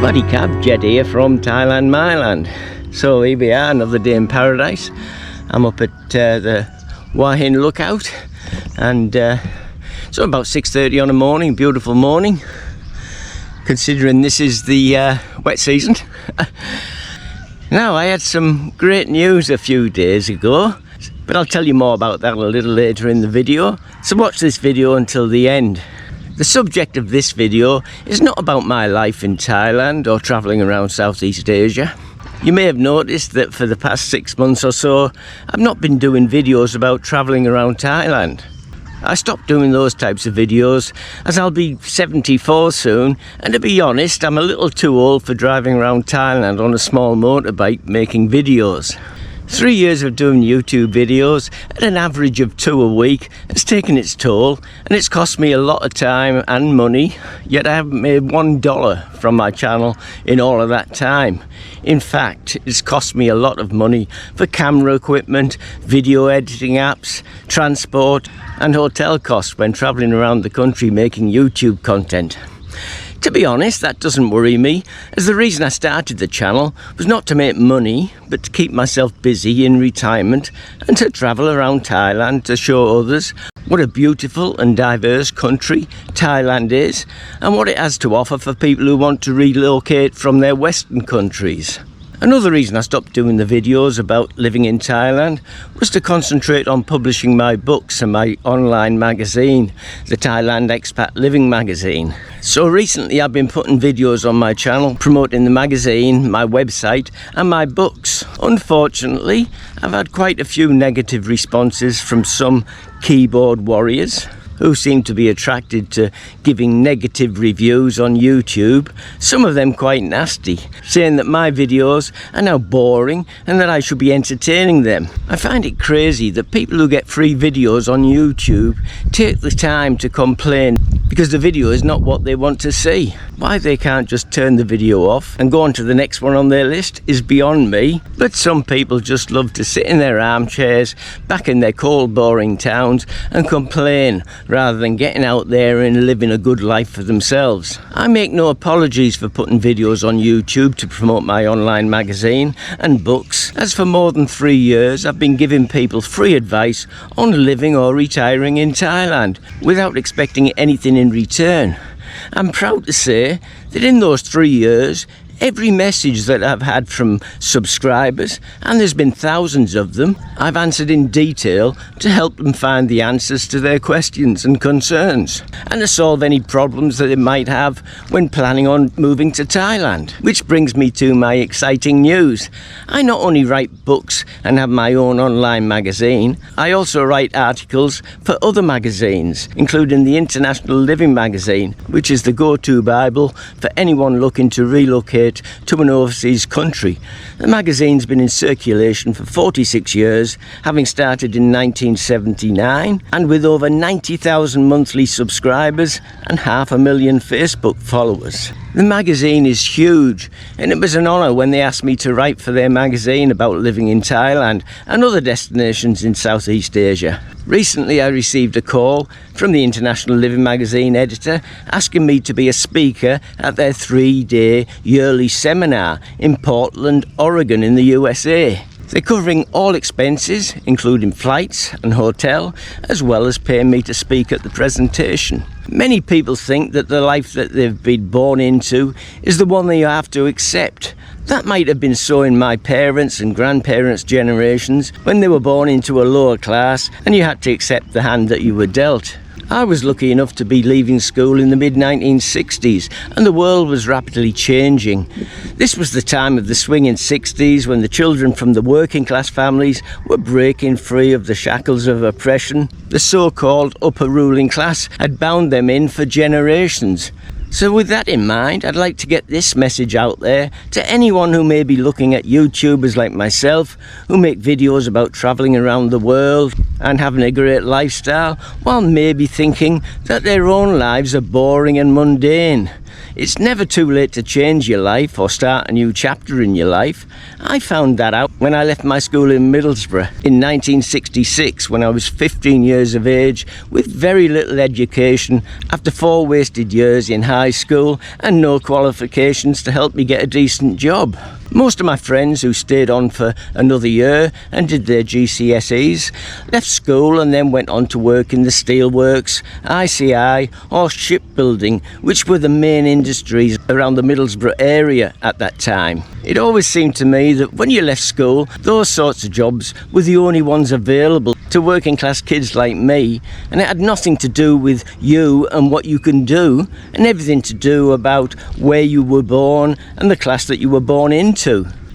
Bloody cab, Jed here from Thailand, Myland. So here we are, another day in paradise. I'm up at the Hua Hin lookout, and it's about 6:30 on a morning, beautiful morning, considering this is the wet season. Now, I had some great news a few days ago, but I'll tell you more about that a little later in the video. So watch this video until the end. The subject of this video is not about my life in Thailand or travelling around Southeast Asia. You may have noticed that for the past 6 months or so, I've not been doing videos about travelling around Thailand. I stopped doing those types of videos as I'll be 74 soon, and to be honest, I'm a little too old for driving around Thailand on a small motorbike making videos. 3 years of doing YouTube videos at an average of 2 a week has taken its toll, and it's cost me a lot of time and money, yet I haven't made $1 from my channel in all of that time. In fact, it's cost me a lot of money for camera equipment, video editing apps, transport and hotel costs when travelling around the country making YouTube content. To be honest, that doesn't worry me, as the reason I started the channel was not to make money, but to keep myself busy in retirement and to travel around Thailand to show others what a beautiful and diverse country Thailand is and what it has to offer for people who want to relocate from their Western countries. Another reason I stopped doing the videos about living in Thailand was to concentrate on publishing my books and my online magazine, the Thailand Expat Living magazine. So recently I've been putting videos on my channel promoting the magazine, my website and my books. Unfortunately, I've had quite a few negative responses from some keyboard warriors who seem to be attracted to giving negative reviews on YouTube, some of them quite nasty, saying that my videos are now boring and that I should be entertaining them. I find it crazy that people who get free videos on YouTube take the time to complain because the video is not what they want to see. Why they can't just turn the video off and go on to the next one on their list is beyond me, but some people just love to sit in their armchairs back in their cold, boring towns and complain rather than getting out there and living a good life for themselves. I make no apologies for putting videos on YouTube to promote my online magazine and books, as for more than 3 years I've been giving people free advice on living or retiring in Thailand without expecting anything in return. I'm proud to say that in those 3 years, every message that I've had from subscribers, and there's been thousands of them, I've answered in detail to help them find the answers to their questions and concerns, and to solve any problems that they might have when planning on moving to Thailand. Which brings me to my exciting news. I not only write books and have my own online magazine, I also write articles for other magazines, including the International Living magazine, which is the go-to Bible for anyone looking to relocate to an overseas country. The magazine's been in circulation for 46 years, having started in 1979, and with over 90,000 monthly subscribers and 500,000 Facebook followers. The magazine is huge, and it was an honour when they asked me to write for their magazine about living in Thailand and other destinations in Southeast Asia. Recently I received a call from the International Living magazine editor asking me to be a speaker at their 3-day yearly seminar in Portland, Oregon in the USA. They're covering all expenses, including flights and hotel, as well as paying me to speak at the presentation. Many people think that the life that they've been born into is the one that you have to accept. That might have been so in my parents' and grandparents' generations when they were born into a lower class and you had to accept the hand that you were dealt. I was lucky enough to be leaving school in the mid-1960s, and the world was rapidly changing. This was the time of the swinging 60s when the children from the working class families were breaking free of the shackles of oppression the so-called upper ruling class had bound them in for generations. So with that in mind, I'd like to get this message out there to anyone who may be looking at YouTubers like myself, who make videos about travelling around the world and having a great lifestyle, while maybe thinking that their own lives are boring and mundane. it's never too late to change your life or start a new chapter in your life. I found that out when I left my school in Middlesbrough in 1966 when I was 15 years of age with very little education after 4 wasted years in high school and no qualifications to help me get a decent job. Most of my friends who stayed on for another year and did their GCSEs left school and then went on to work in the steelworks, ICI or shipbuilding, which were the main industries around the Middlesbrough area at that time. It always seemed to me that when you left school, those sorts of jobs were the only ones available to working class kids like me, and it had nothing to do with you and what you can do, and everything to do about where you were born and the class that you were born into.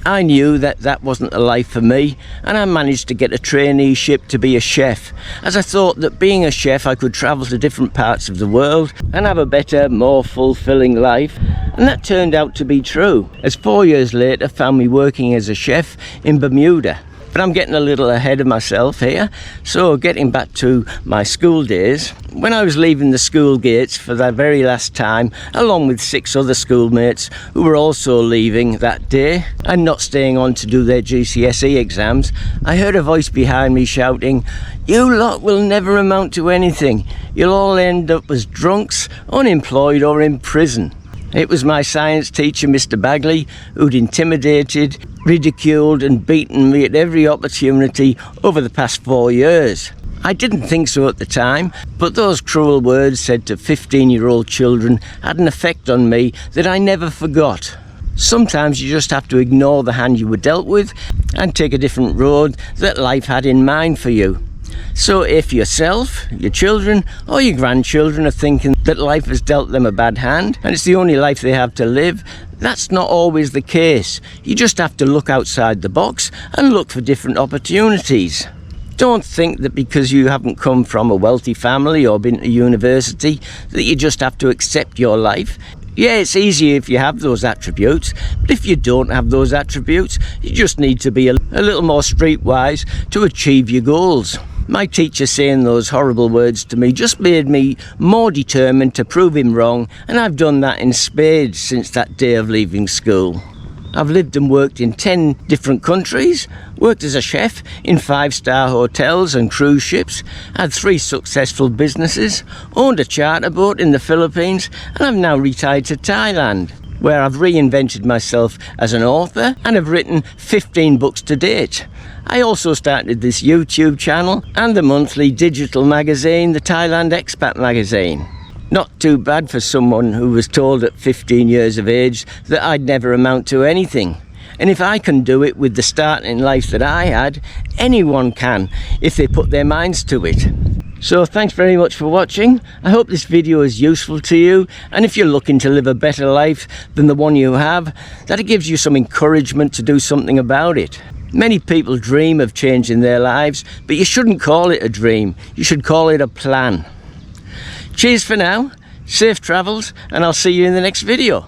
I knew that that wasn't a life for me, and I managed to get a traineeship to be a chef, as I thought that being a chef I could travel to different parts of the world and have a better, more fulfilling life, and that turned out to be true, as 4 years later found me working as a chef in Bermuda. But I'm getting a little ahead of myself here, so getting back to my school days. When I was leaving the school gates for the very last time, along with 6 other schoolmates who were also leaving that day and not staying on to do their GCSE exams, I heard a voice behind me shouting, "You lot will never amount to anything. You'll all end up as drunks, unemployed or in prison." It was my science teacher, Mr. Bagley, who'd intimidated, ridiculed and beaten me at every opportunity over the past 4 years. I didn't think so at the time, but those cruel words said to 15-year-old children had an effect on me that I never forgot. Sometimes you just have to ignore the hand you were dealt with and take a different road that life had in mind for you. So if yourself, your children or your grandchildren are thinking that life has dealt them a bad hand and it's the only life they have to live, that's not always the case. You just have to look outside the box and look for different opportunities. Don't think that because you haven't come from a wealthy family or been to university that you just have to accept your life. Yeah, it's easy if you have those attributes, but if you don't have those attributes, you just need to be a little more streetwise to achieve your goals. My teacher saying those horrible words to me just made me more determined to prove him wrong, and I've done that in spades since that day of leaving school. I've lived and worked in 10 different countries, worked as a chef in 5-star hotels and cruise ships, had 3 successful businesses, owned a charter boat in the Philippines, and I'm now retired to Thailand, where I've reinvented myself as an author and have written 15 books to date. I also started this YouTube channel and the monthly digital magazine, the Thailand Expat magazine. Not too bad for someone who was told at 15 years of age that I'd never amount to anything. And if I can do it with the start in life that I had, anyone can if they put their minds to it. So thanks very much for watching. I hope this video is useful to you, and if you're looking to live a better life than the one you have, that it gives you some encouragement to do something about it. Many people dream of changing their lives, but you shouldn't call it a dream, you should call it a plan. Cheers for now, safe travels, and I'll see you in the next video.